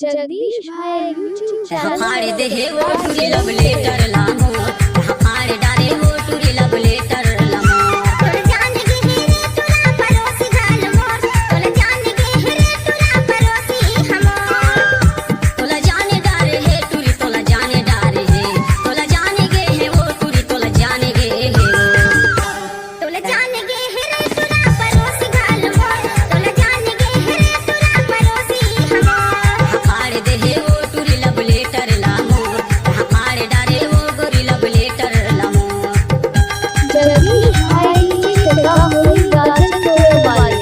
जगदीश भाई YouTube channel हमारे देहे वो टूरी लव लेटर लामो हमारे डारे वो टूरी लव लेटर लामो तोला जान गे रे तोला परोसी घाल मोर तोला जान गे रे तोला परोसी हमोर तोला जाने डारे है टूरी तोला जाने डारे है तोला जाने गे है वो टूरी तोला जाने गे है वो तोला जान गे रे तोला परोसी घाल मोर तोला जान गे रे तोला परोसी हमोर हमारे देहे वो टूरी लव लेटर लामो हमारे डारे वो गोरी लव लेटर लामो जगदीश भाई की सदा होई गाजर तोड़ वाले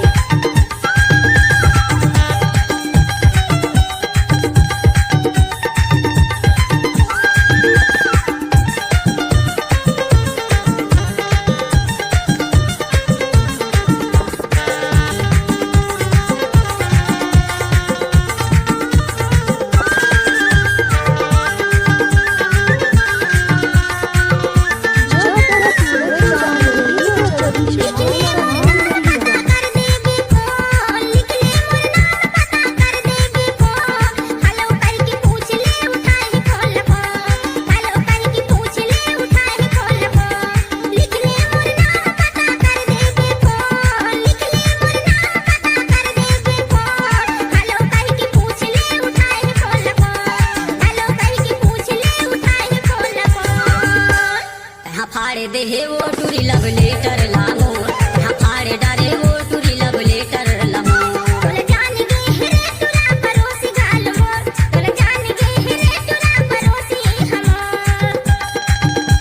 हमारे देहे वो टूरी लव लेटर लामो हमारे डारे वो टूरी लव लेटर लामो तोला जान गे रे तोला परोसी घाल मोर तोला जान गे रे तोला परोसी हमोर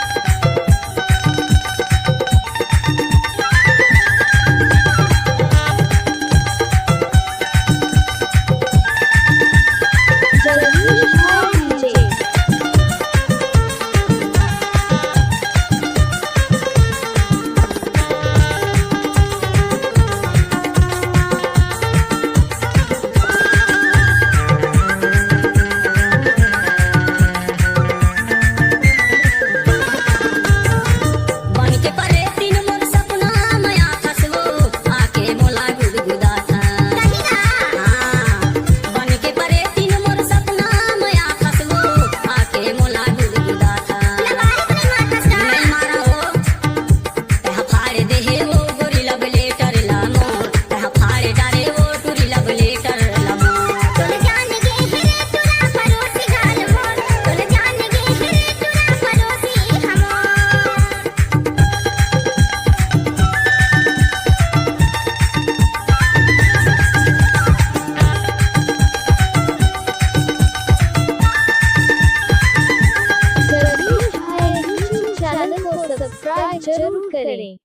जगदीश भाई डीजे बन के परे तीन मोर सपना मया फसवो आके मोला गुदगुदा था हाँ बन के परे तीन मोर सपना मया फसवो आके मोला गुदगुदा था नहीं मारा हो हमारे देहे वो गोरी लव लेटर लामो हमारे डारे वो टूरी लव लेटर लामो तोला जान गे रे तोला परोसी घाल मोर तोला जान गे रे तोला परोसी हमोर जगदीश भाई यूट्यूब चैनल को सब्सक्राइब जरूर करें।